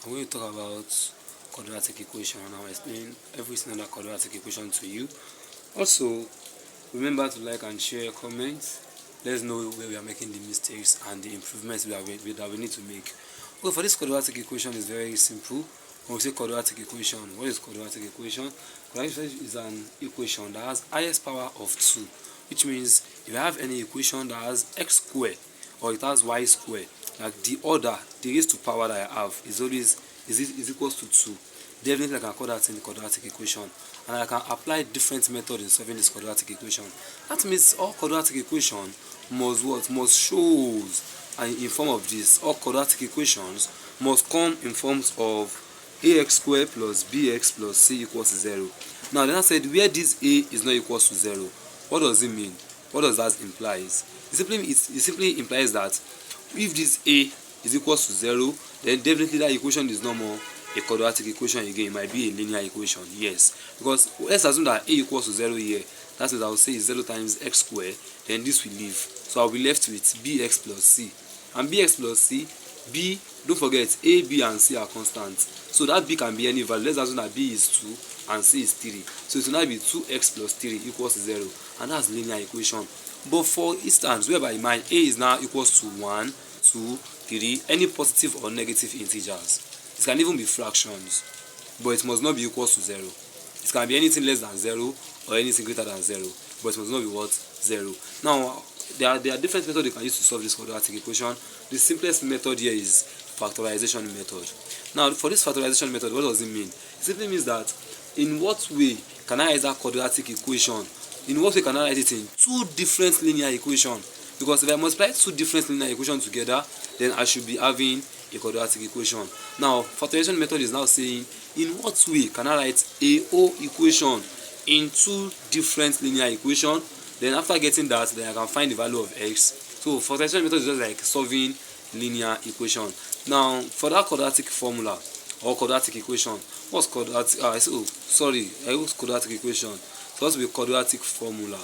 I'm going to talk about quadratic equation, and I'll explain every single quadratic equation to you. Also, remember to like and share, comments. Let's know where we are making the mistakes and the improvements that we need to make. Well, for this quadratic equation is very simple. When we say quadratic equation, what is quadratic equation? Quadratic equation is an equation that has highest power of 2, which means if you have any equation that has x squared or it has y squared, like the order, the raised to power that I have is always is equals to 2. Definitely I can call that in the quadratic equation, and I can apply different methods in solving this quadratic equation. That means all quadratic equation must shows and in form of this. All quadratic equations must come in forms of ax squared plus bx plus c equals to 0. Now then I said where this a is not equals to 0, what does it mean? What does that imply? It simply implies that if this a is equals to 0, then definitely that equation is no more a quadratic equation again. It might be a linear equation, yes, because let's assume that a equals to 0 here. That means I will say 0 times x squared, then this will leave, so I will be left with bx plus c. And bx plus c, b, don't forget a, b and c are constant, so that b can be any value. Let's assume that b is 2 and c is 3, so it will now be 2x plus 3 equals to 0, and that's linear equation. But for instance whereby mine a is now equals to 1, 2, 3, any positive or negative integers, it can even be fractions, but it must not be equals to 0. It can be anything less than 0 or anything greater than 0, but it must not be what? 0. Now there are different methods you can use to solve this quadratic equation. The simplest method here is factorization method. Now for this factorization method, what does it mean? It simply means that in what way can I write that quadratic equation? In what way can I write it in two different linear equations? Because if I multiply two different linear equations together, then I should be having a quadratic equation. Now factorization method is now saying in what way can I write a whole equation in two different linear equations. Then after getting that, then I can find the value of x. So factorization method is just like solving linear equation. Now for that quadratic formula or quadratic equation, what's quadratic? I use quadratic equation. So that's be quadratic formula.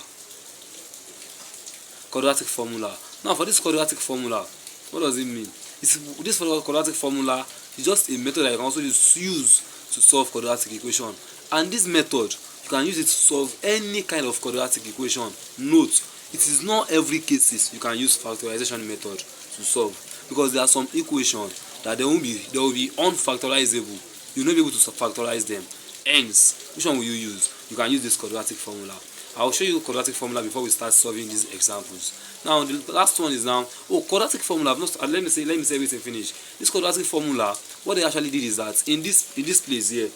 Quadratic formula. Now for this quadratic formula, what does it mean? This quadratic formula is just a method that you can also use to solve quadratic equation. And this method, you can use it to solve any kind of quadratic equation. Note, it is not every cases you can use factorization method to solve, because there are some equations that they will be unfactorizable. You will not be able to factorize them. Hence, which one will you use? You can use this quadratic formula. I will show you quadratic formula before we start solving these examples. Now the last one is now quadratic formula. Let me say everything finish. This quadratic formula, what they actually did is that in this place here,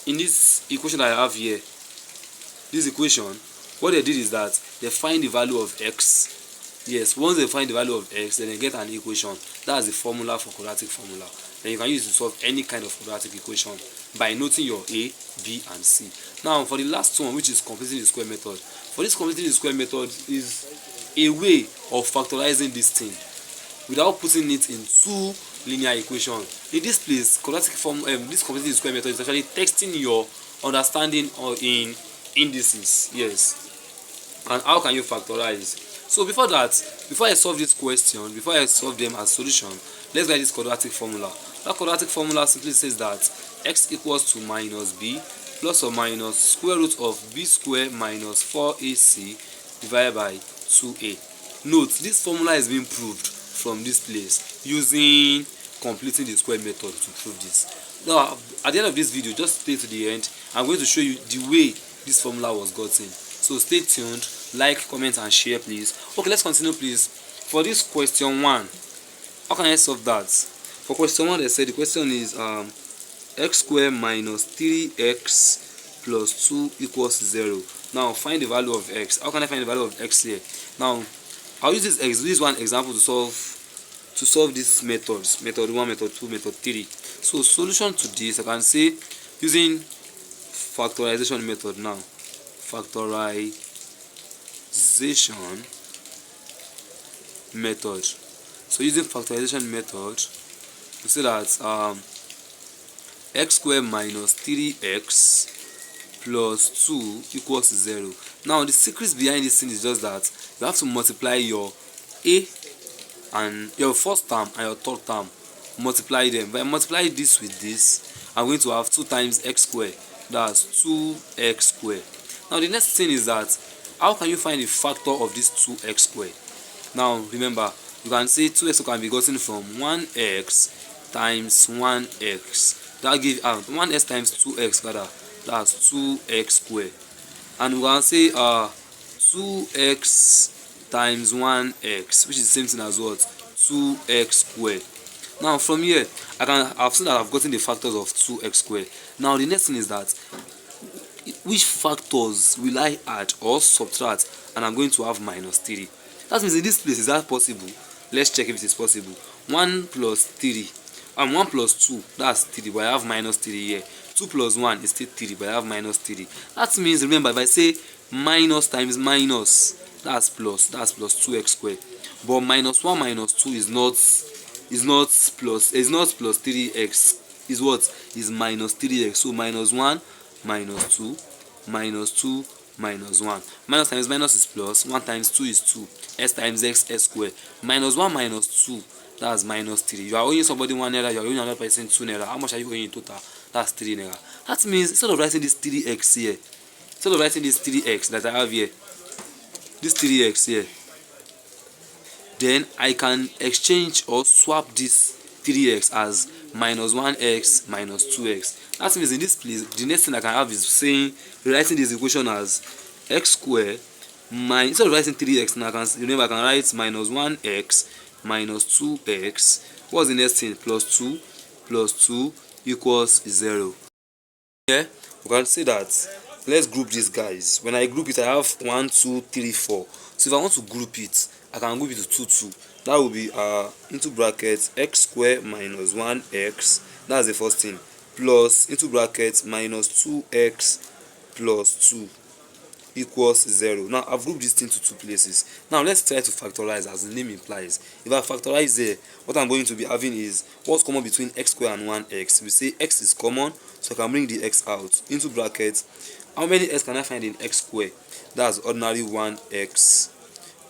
in this equation that I have here, this equation, what they did is that they find the value of x. Yes, once they find the value of x, then they get an equation. That's the formula for quadratic formula. Then you can use it to solve any kind of quadratic equation by noting your a, b and c. Now for the last one, which is completing the square method. For this completing the square method is a way of factorizing this thing without putting it in two linear equations. In this place, quadratic form, this completing the square method is actually testing your understanding or in indices. Yes. And how can you factorize? So before I solve this question, before I solve them as solution, let's write this quadratic formula. That quadratic formula simply says that x equals to minus b plus or minus square root of b squared minus 4ac divided by 2a. Note, this formula is being proved from this place using completing the square method to prove this. Now at the end of this video, just stay to the end. I'm going to show you the way this formula was gotten. So stay tuned, like, comment and share please. Okay, let's continue please. For this question 1, how can I solve that? For question 1, they said the question is x squared minus 3x plus 2 equals 0. Now find the value of x. How can I find the value of x here? Now I'll use this one example to solve these methods, method 1, method 2, method 3. So solution to this, I can say using factorization method. Now factorization method. So using factorization method, we say that x squared minus 3x plus 2 equals 0. Now the secret behind this thing is just that you have to multiply your a and your first term and your third term multiply them. If I multiply this with this, I'm going to have 2 times x squared. That's 2x squared. Now the next thing is that, how can you find the factor of this 2x squared? Now remember, you can say 2x can be gotten from 1x times 1x. That gives 1x times 2x rather. That's 2x squared. And we can say 2x times 1x, which is the same thing as what? 2x squared. Now from here, I've seen that I've gotten the factors of 2x squared. Now the next thing is that, which factors will I add or subtract, and I'm going to have minus 3. That means in this place, is that possible? Let's check if it is possible. 1 plus 3, 1 plus 2, that's 3, but I have minus 3 here. 2 plus 1 is still 3, but I have minus 3. That means, remember, if I say minus times minus, that's plus 2x squared. But minus 1 minus 2 is not plus 3x. Is what? Is minus 3x. So minus 1 minus 2 minus 2 minus 1. Minus times minus is plus. 1 times 2 is 2. S times x, s squared. Minus 1 minus 2, that's minus 3. You are owing somebody 1 naira, you are owing another person 2 naira. How much are you owing in total? That's 3 naira. That means, instead of writing this 3x here, instead of writing this 3x that I have here, this 3x here, then I can exchange or swap this 3x as minus 1x minus 2x. That means in this place, the next thing I can have is saying, rewriting this equation as x squared instead of writing 3x now, I can write minus 1x minus 2x. What's the next thing? Plus 2 equals 0. Here we can say that, let's group these guys. When I group it, I have 1 2 3 4. So if I want to group it, I can group it to 2. That will be into brackets x squared minus 1x. That's the first thing. Plus into brackets minus 2x plus 2 equals 0. Now I've grouped this thing to 2 places. Now let's try to factorize as the name implies. If I factorize there, what I'm going to be having is what's common between x squared and 1x. We say x is common, so I can bring the x out. Into brackets, how many x can I find in x squared? That's ordinary 1x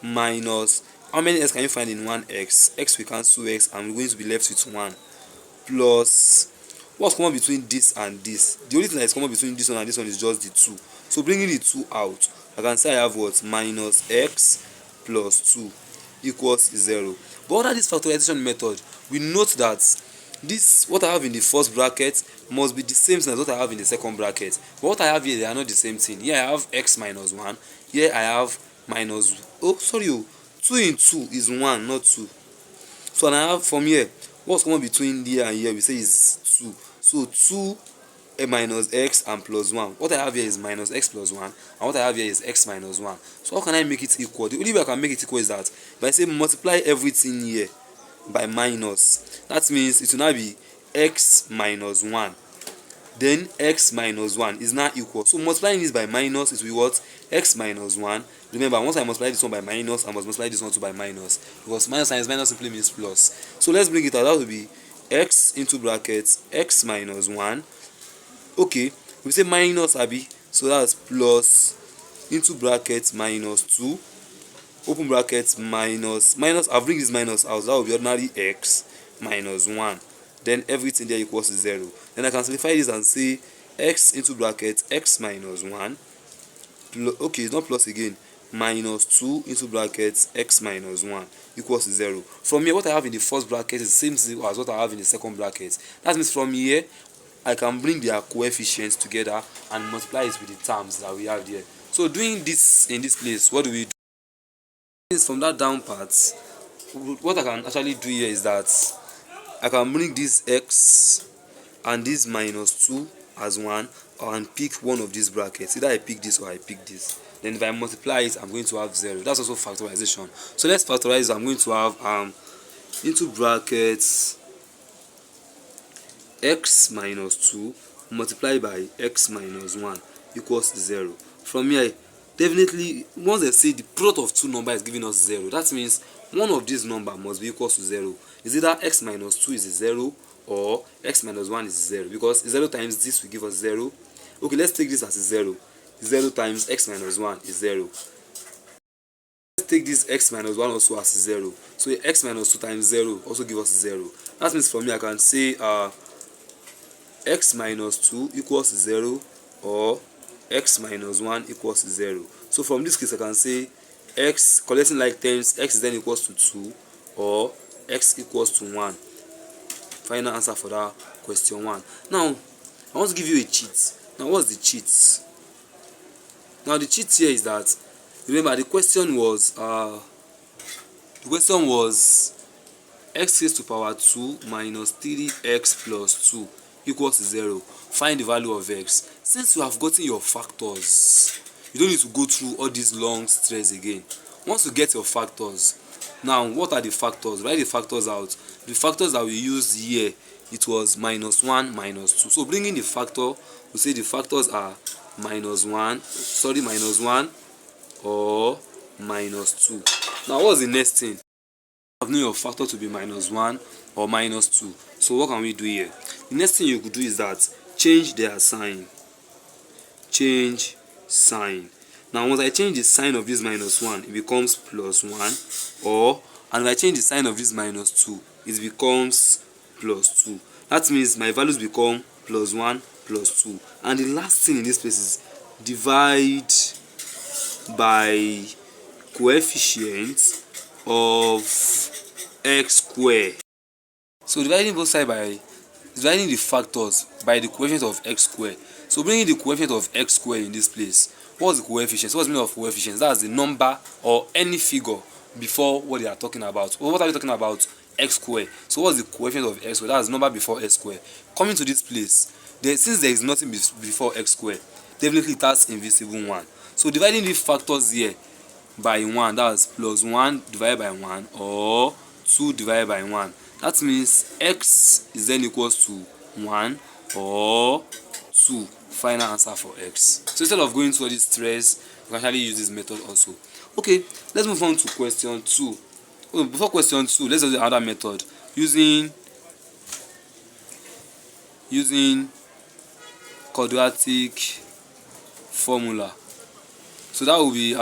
minus, how many x can you find in 1x? X we cancel x and we're going to be left with 1 plus, what's common between this and this? The only thing that is common between this one and this one is just the 2. So bringing the 2 out, I can say I have what? Minus x plus 2 equals 0. But under this factorization method, we note that this, what I have in the first bracket, must be the same thing as what I have in the second bracket. But what I have here, they are not the same thing. Here I have x minus 1. Here I have minus, 2 in 2 is 1, not 2. So I have from here, what's common between here and here, we say is 2. So 2 minus x and plus 1. What I have here is minus x plus 1, and what I have here is x minus 1. So how can I make it equal? The only way I can make it equal is that if I say multiply everything here by minus, that means it will now be x minus 1. Then x minus 1 is now equal. So multiplying this by minus, it will be what? X minus 1. Remember, once I multiply this one by minus, I must multiply this one too by minus, because minus times minus simply means plus. So let's bring it out. That will be x into brackets x minus 1. Okay, we say minus abi, so that's plus into brackets minus 2, open brackets minus, I'll bring this minus out, that will be ordinary x minus 1. Then everything there equals 0. Then I can simplify this and say x into brackets x minus 1 okay, it's not plus again, minus 2 into brackets x minus 1 equals 0. From here, what I have in the first bracket is the same thing as what I have in the second bracket. That means from here I can bring their coefficients together and multiply it with the terms that we have there. So doing this in this place, what do we do? From that down part, what I can actually do here is that I can bring this x and this minus 2 as 1, and pick one of these brackets. Either I pick this or I pick this. Then if I multiply it, I'm going to have 0. That's also factorization. So let's factorize. I'm going to have into brackets x minus 2 multiplied by x minus 1 equals 0. From here, definitely, once they say the product of two numbers is giving us 0, that means one of these number must be equal to 0. Is either x minus 2 is 0 or x minus 1 is 0, because 0 times this will give us 0. Okay, let's take this as 0. 0 times x minus 1 is 0. take this x minus 1 also as 0. So x minus 2 times 0 also give us 0. That means for me I can say x minus 2 equals 0 or x minus 1 equals 0. So from this case I can say x, collecting like terms, x is then equals to 2 or x equals to 1. Final answer for that question 1. Now I want to give you a cheat. Now what's the cheat? Now the cheat here is that, remember the question was x raised to power 2 minus 3x plus 2 equals 0. Find the value of x. Since you have gotten your factors, you don't need to go through all this long stress again. Once you get your factors, now what are the factors? Write the factors out. The factors that we used here, it was minus 1, minus 2. So bringing the factor, we say the factors are minus 1 or minus 2. Now what's the next thing? You have known your factor to be minus 1 or minus 2. So what can we do here? The next thing you could do is that change their sign. Change sign. Now once I change the sign of this minus 1, it becomes plus 1, and if I change the sign of this minus 2, it becomes plus 2. That means my values become plus 1, plus 2. And the last thing in this place is divide by coefficient of x squared. So dividing both sides by dividing the factors by the coefficient of x squared. So bringing the coefficient of x squared in this place. What's the coefficient? What's the meaning of coefficient? That's the number or any figure before what they are talking about. Well, what are we talking about? X squared. So what's the coefficient of x squared? That's the number before x squared. Coming to this place, since there is nothing before x squared, definitely that's invisible 1. So dividing the factors here by 1, that's plus 1 divided by 1 or 2 divided by 1. That means x is then equals to 1 or 2. Final answer for x. So instead of going through all this stress, you can actually use this method also. Okay, let's move on to question 2. Before question 2, let's do the other method using quadratic formula. So that will be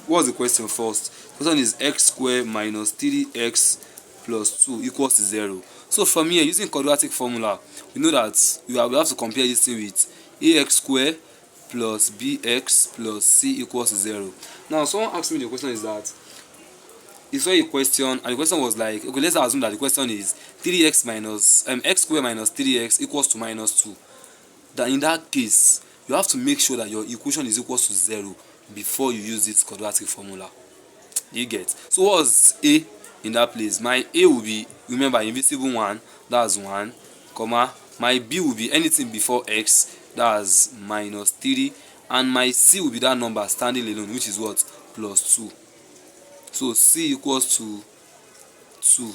what's the question first? The question is x squared minus 3x plus 2 equals to 0. So from here, using quadratic formula, we know that we have to compare this thing with ax squared plus bx plus c equals to 0. Now someone asked me the question is that he saw a question and the question was like, okay, let's assume that the question is 3x minus x squared minus 3x equals to minus 2. That in that case, you have to make sure that your equation is equal to 0 before you use this quadratic formula. You get? So what's a in that place? My a will be, remember, invisible 1, that's 1, comma, my b will be anything before x, that's minus 3, and my c will be that number standing alone, which is what? Plus 2. So c equals to 2.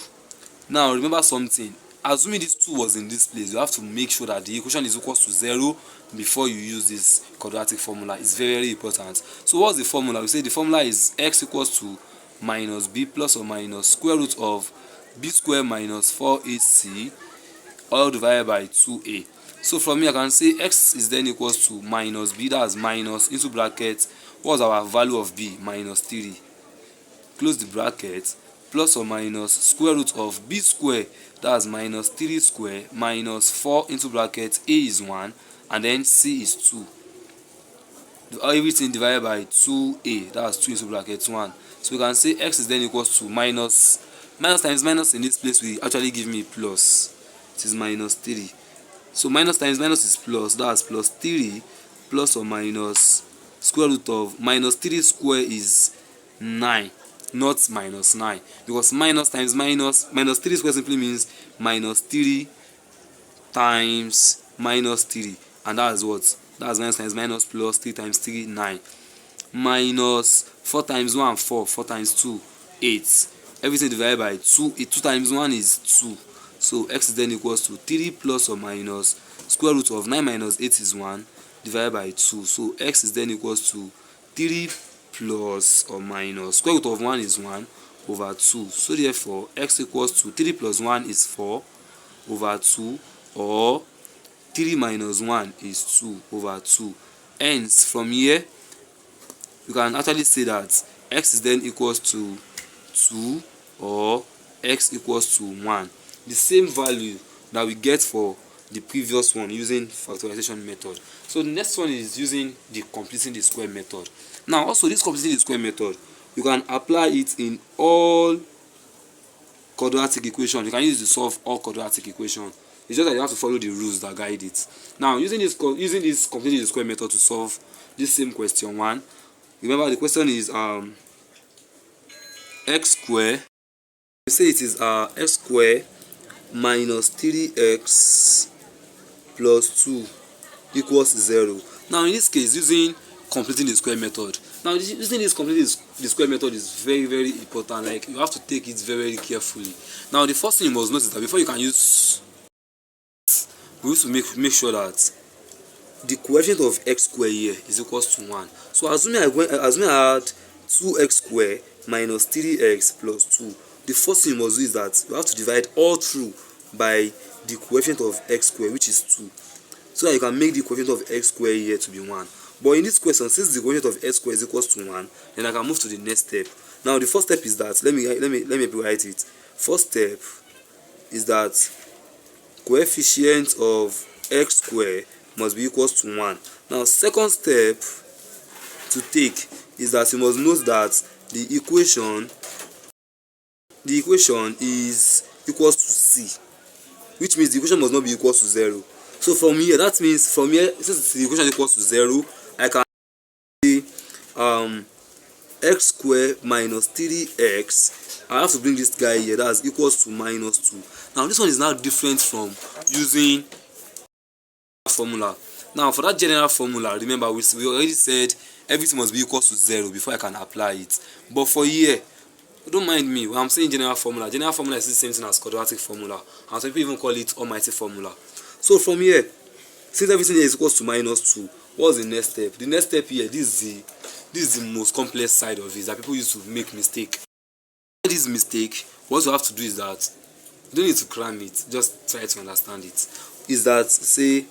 Now remember something, assuming this 2 was in this place, you have to make sure that the equation is equal to 0 before you use this quadratic formula. It's very, very important. So what's the formula? We say the formula is x equals to minus b plus or minus square root of b squared minus 4ac all divided by 2a. So from here I can say x is then equals to minus b, that's minus into bracket, what's our value of b? Minus 3. Close the bracket, plus or minus square root of b squared, that's minus 3 square minus 4 into bracket, a is 1 and then c is 2. Everything divided by 2a, that's 2 into bracket 1. So we can say x is then equals to minus times minus in this place will actually give me plus. It is minus 3. So minus times minus is plus, that's plus 3 plus or minus square root of minus 3 square is 9, not minus 9, because minus times minus 3 square simply means minus 3 times minus 3, and that's what? That's minus times minus plus 3 times 3, 9, minus 4 times 1, 4, 4 times 2, 8. Everything divided by 2, 2 times 1 is 2. So x is then equals to 3 plus or minus square root of 9 minus 8 is 1 divided by 2. So x is then equals to 3 plus or minus square root of 1 is 1 over 2. So therefore x equals to 3 plus 1 is 4 over 2, or 3 minus 1 is 2 over 2. Hence from here you can actually say that x is then equals to 2 or x equals to 1. The same value that we get for the previous one using factorization method. So the next one is using the completing the square method. Now also this completing the square method, you can apply it in all quadratic equation. You can use it to solve all quadratic equation. It's just that you have to follow the rules that guide it. Now using this completing the square method to solve this same question 1, remember the question is x square. We say it is x square minus 3x plus 2 equals 0. Now in this case, using completing the square method. Now using this completing the square method is very, very important. Like you have to take it very, very carefully. Now the first thing you must notice that before you can use, we need to make sure that the coefficient of x square here is equals to 1. So assuming I had 2x square minus 3x plus 2, the first thing you must do is that you have to divide all through by the coefficient of x square, which is 2, so that you can make the coefficient of x square here to be 1. But in this question, since the coefficient of x square is equals to 1, then I can move to the next step. Now the first step is that let me write it. First step is that coefficient of x square must be equals to 1. Now second step to take is that you must note that the equation is equals to c, which means the equation must not be equals to 0. So from here, that means from here, since the equation is equals to 0, I can say x square minus 3x. I have to bring this guy here, that's equals to minus 2. Now this one is now different from using formula. Now for that general formula, remember we already said everything must be equals to 0 before I can apply it. But for here, don't mind me when I'm saying general formula is the same thing as quadratic formula, and some people even call it almighty formula. So from here, since everything here is equals to minus 2, what's the next step? The next step here, this is the most complex side of it that people used to make mistake. This mistake, what you have to do is that you don't need to cram it, just try to understand it. Is that, say,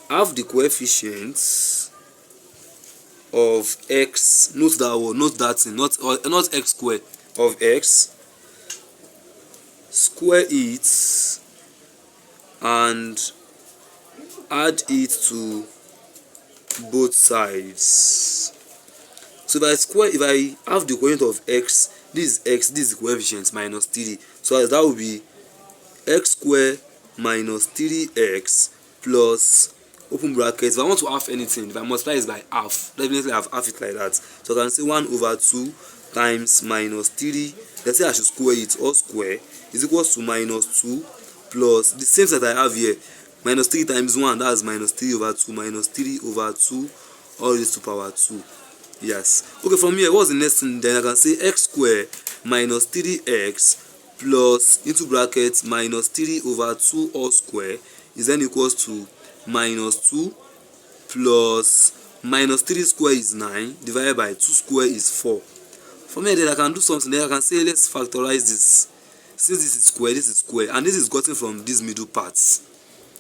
have the coefficients of x, note that word, note that thing, not x square, of x, square it and add it to both sides. So if I have the coefficient of x, this is x, this is the coefficient minus 3, so that will be x square minus 3x plus open brackets. If I want to half anything, if I multiply it by half, definitely I have half it like that. So I can say 1 over 2 times minus 3. Let's say I should square it. All square is equals to minus 2 plus the same set I have here. Minus 3 times 1, that's minus 3 over 2, minus 3 over 2, all this to power 2. Yes. Okay, from here, what's the next thing? Then I can say x square minus 3x plus into brackets minus 3 over 2 all square is then equals to minus 2 plus minus 3 square is 9 divided by 2 square is 4. From here, then I can do something. Then I can say let's factorize this. Since this is square, and this is gotten from these middle parts.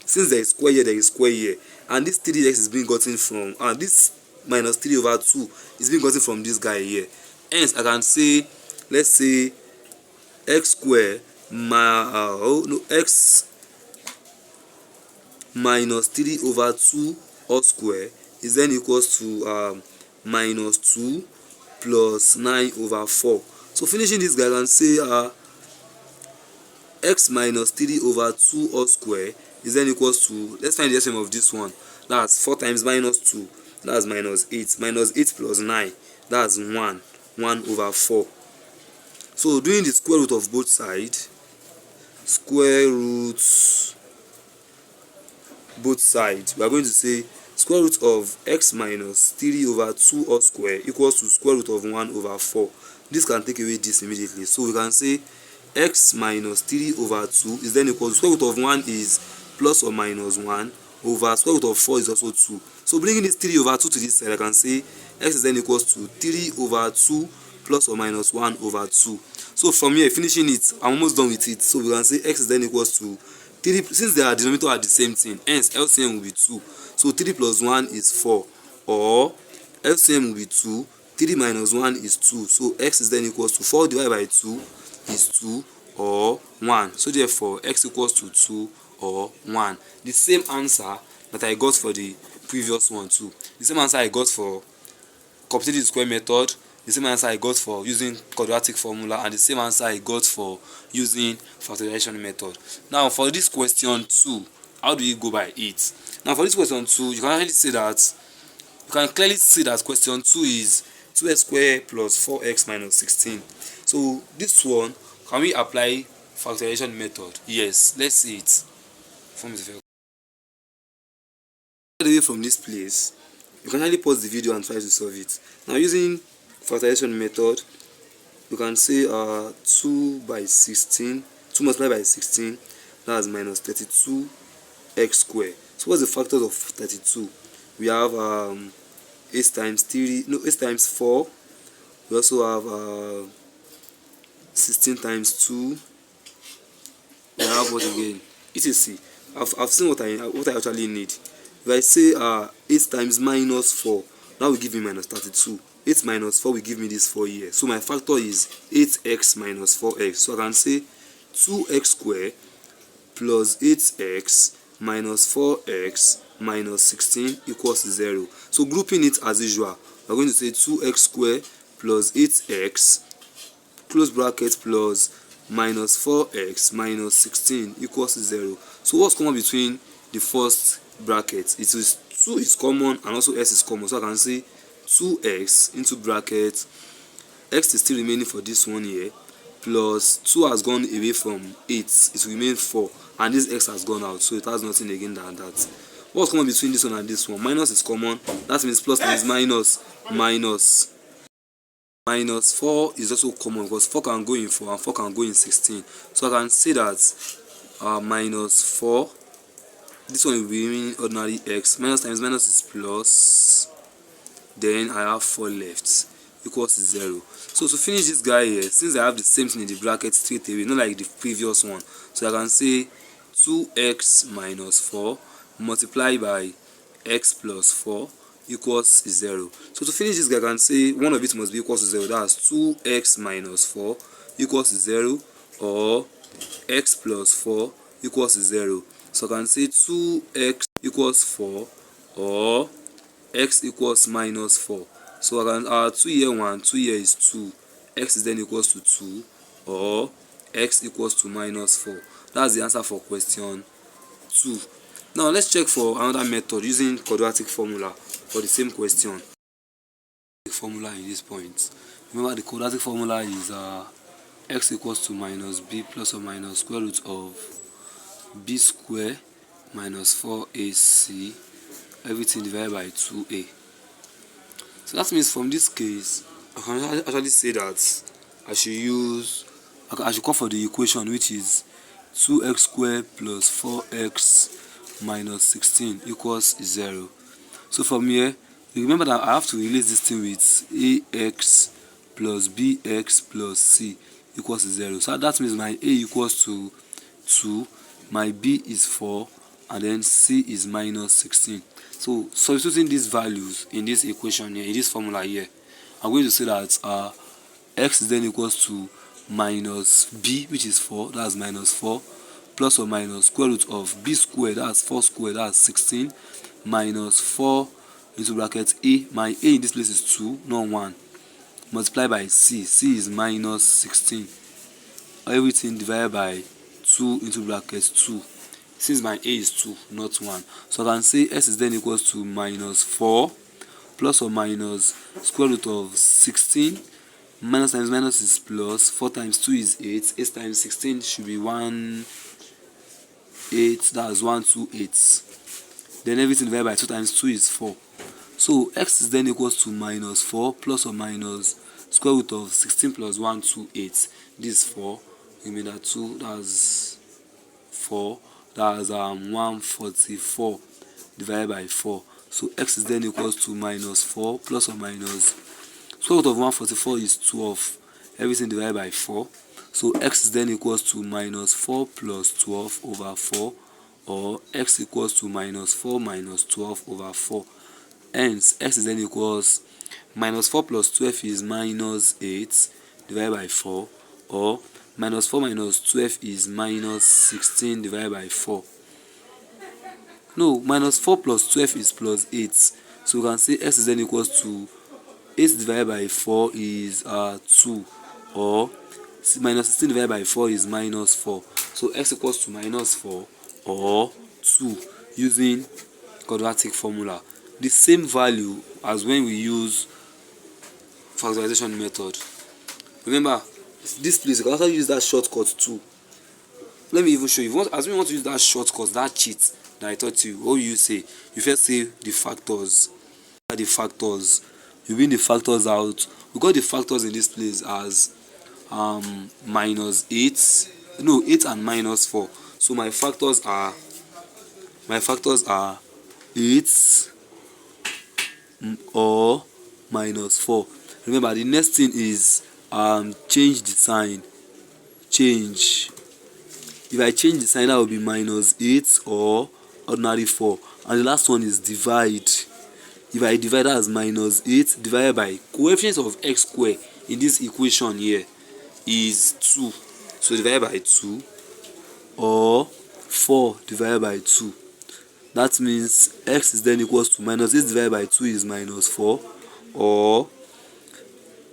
Since there is square here, there is square here, and this 3x is being gotten from, and this minus 3 over 2 is being gotten from this guy here. Hence, I can say, let's say x square x minus 3 over 2 all square is then equals to minus 2 plus 9 over 4. So finishing this guy, I can say x minus 3 over 2 all square is then equals to, let's find the LCM of this one. That's 4 times minus 2, that's minus 8. Minus 8 plus 9, that's 1 over 4. So doing the square root of both sides, square root both sides, we are going to say square root of x minus 3 over 2 all square equals to square root of 1 over 4. This can take away this immediately. So we can say x minus 3 over 2 is then equal to square root of 1 is plus or minus 1 over square root of 4 is also 2. So bringing this 3 over 2 to this side, I can say x is then equals to 3 over 2 plus or minus 1 over 2. So from here, finishing it, I'm almost done with it. So we can say x is then equals to 3, since they are denominator are the same thing, hence LCM will be 2. So 3 plus 1 is 4, or LCM will be 2, 3 minus 1 is 2. So x is then equals to 4 divided by 2 is 2 or 1. So therefore x equals to 2 or 1. The same answer that I got for the previous one too. The same answer I got for computing the square method, the same answer I got for using quadratic formula, and the same answer I got for using factorization method. Now for this question 2, how do you go by it? Now for this question 2, you can clearly see that question 2 is 2x squared plus 4x minus 16. So this one, can we apply factorization method? Yes, let's see it. From this place, you can actually pause the video and try to solve it. Now using factorization method, you can say 2 by 16, 2 multiplied by 16, that's minus 32x squared. So what's the factors of 32? We have 8 times 3, no, 8 times 4. We also have 16 times 2. We have what again? etc. I've seen what I actually need. If I say 8 times minus 4, that will give me minus 32. 8 minus 4 will give me this 4 here. So my factor is 8x minus 4x. So I can say 2x squared plus 8x minus 4x minus 16 equals 0. So grouping it as usual, we're going to say 2x squared plus 8x close bracket plus minus 4x minus 16 equals 0. So what's common between the first bracket? It is 2 is common and also s is common. So I can say 2x into bracket, x is still remaining for this one here, plus 2 has gone away from 8, it will remain 4, and this x has gone out, so it has nothing again than that. What's common between this one and this one? Minus is common, that means plus times minus, minus 4 is also common because 4 can go in 4 and 4 can go in 16. So I can say that minus 4, this one will be remaining ordinary x, minus times minus is plus, then I have 4 left, equals 0. So to finish this guy here, since I have the same thing in the bracket straight away, not like the previous one, so I can say 2x minus 4 multiplied by x plus 4 equals 0. So to finish this guy, I can say one of it must be equals to 0. That's 2x minus 4 equals 0, or x plus 4 equals 0. So I can say 2x equals 4 or x equals minus 4. So I can 2 here 1, 2 here is 2. X is then equals to 2, or x equals to minus 4. That's the answer for question 2. Now let's check for another method using quadratic formula for the same question. Formula in this point. Remember the quadratic formula is x equals to minus b plus or minus square root of b square minus 4ac, everything divided by 2a. So that means from this case, I can actually say that I should call for the equation, which is 2x squared plus 4x minus 16 equals 0. So from here, you remember that I have to replace this thing with ax plus bx plus c equals 0. So that means my a equals to 2, my b is 4, and then c is minus 16. So substituting these values in this equation here, in this formula here, I'm going to say that x is then equals to minus b, which is 4, that's minus 4, plus or minus square root of b squared, that's 4 squared, that's 16, minus 4 into bracket a. My a in this place is 2, not 1, multiplied by c. C is minus 16. Everything divided by 2 into bracket 2. Since my a is 2, not 1. So I can say s is then equals to minus 4 plus or minus square root of 16. Minus times minus is plus. 4 times 2 is 8. 8 times 16 should be 1, 8. That's 1, 2, 8. Then everything divided by 2 times 2 is 4. So x is then equals to minus 4 plus or minus square root of 16 plus 1, 2, 8. This is 4. You mean that 2, that's 4. That's 144 divided by 4. So x is then equals to minus 4 plus or minus square root of 144 is 12. Everything divided by 4. So x is then equals to minus 4 plus 12 over 4, or x equals to minus 4 minus 12 over 4. Hence x is then equals minus 4 plus 12 is minus 8 divided by 4, or minus 4 minus 12 is minus 16 divided by 4. No, minus 4 plus 12 is plus 8. So we can say x is then equals to 8 divided by 4 is 2, or minus 16 divided by 4 is minus 4. So x equals to minus 4 or 2 using quadratic formula. The same value as when we use factorization method. Remember, this place you can also use that shortcut too. Let me even show you. As we want to use that shortcut, that cheat that I taught you, what you say? You first say the factors. You bring the factors out. We got the factors in this place as minus 8. No, 8 and minus 4. So my factors are 8 or minus 4. Remember, the next thing is change the sign. If I change the sign, that will be minus 8 or ordinary 4. And the last one is divide. If I divide, that as minus 8 divided by coefficient of x square in this equation here is 2. So divided by 2, or 4 divided by 2. That means x is then equals to minus 8 divided by 2 is minus 4, or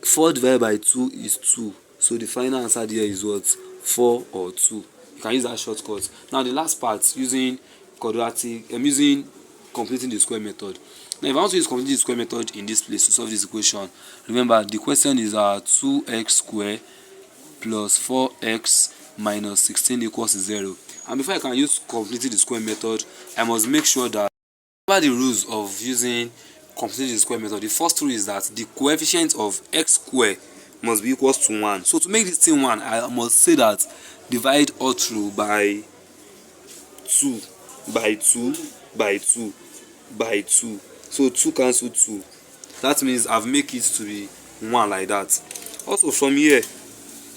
4 divided by 2 is 2. So the final answer there is what? 4 or 2. You can use that shortcut. Now the last part, using quadratic, using completing the square method. Now if I want to use completing the square method in this place to solve this equation, remember the question is 2x squared plus 4x minus 16 equals 0. And before I can use completing the square method, I must make sure that remember the rules of using completing the square method. The first rule is that the coefficient of x squared must be equals to 1. So to make this thing 1, I must say that divide all through by 2 by 2 by 2 by 2. So 2 cancel 2. That means I've make it to be 1 like that. Also from here,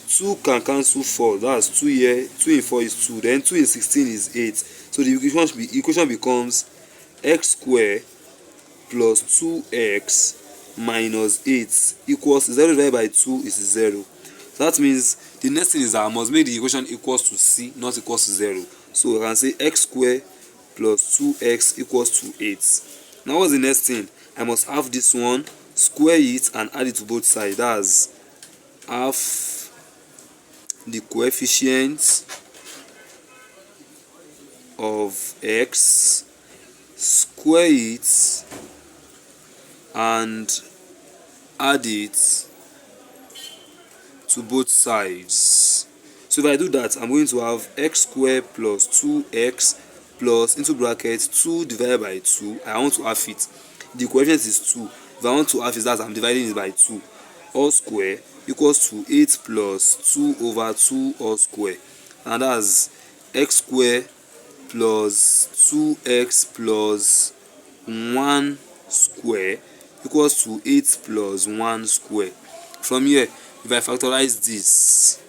2 can cancel 4. That's 2 here. 2 in 4 is 2. Then 2 in 16 is 8. So the equation becomes x squared plus 2x minus 8 equals 0 divided by 2 is 0. So that means the next thing is that I must make the equation equals to c, not equals to 0. So I can say x squared plus 2x equals to 8. Now what's the next thing? I must have this one, square it and add it to both sides. That's half the coefficient of x, square it and add it to both sides. So if I do that, I'm going to have x squared plus 2x plus into bracket 2 divided by 2. I want to half it. The coefficient is 2. If I want to half it, that I'm dividing it by 2. All square equals to 8 plus 2 over 2 all square. And that's x squared plus 2x plus 1 square equals to 8 plus 1 square. From here, if I factorize this,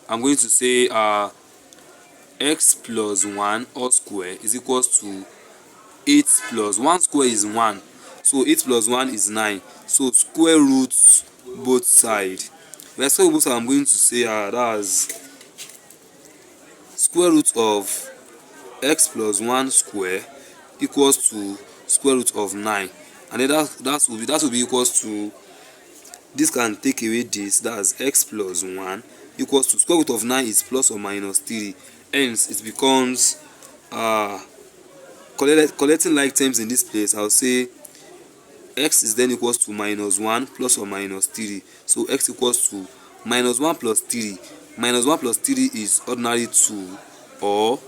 I'm going to say x plus 1 all square is equals to 8 plus 1 square is 1. So 8 plus 1 is 9. So square root both sides. If I square both sides, I'm going to say that's square root of x plus 1 square equals to square root of 9. And then that will be equals to, this can take away this, that's x plus 1 equals to square root of 9 is plus or minus 3. Hence it becomes collecting like terms in this place, I'll say x is then equals to minus 1 plus or minus 3. So x equals to minus 1 plus 3. Minus 1 plus 3 is ordinary 2, or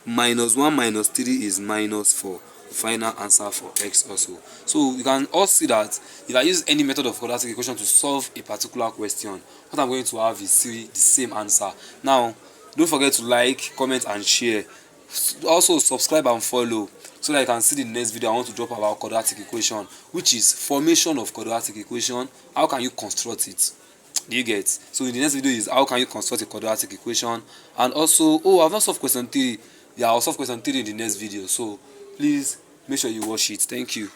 minus 1 minus 3 is minus 4. Final answer for x also. So you can all see that if I use any method of quadratic equation to solve a particular question, what I'm going to have is still the same answer. Now don't forget to like, comment and share. Also subscribe and follow so that you can see the next video I want to drop about quadratic equation, which is formation of quadratic equation. How can you construct it? Do you get? So in the next video is how can you construct a quadratic equation, and also I've not solved question 3. Yeah, I'll solve question 3 in the next video. So please make sure you watch it. Thank you.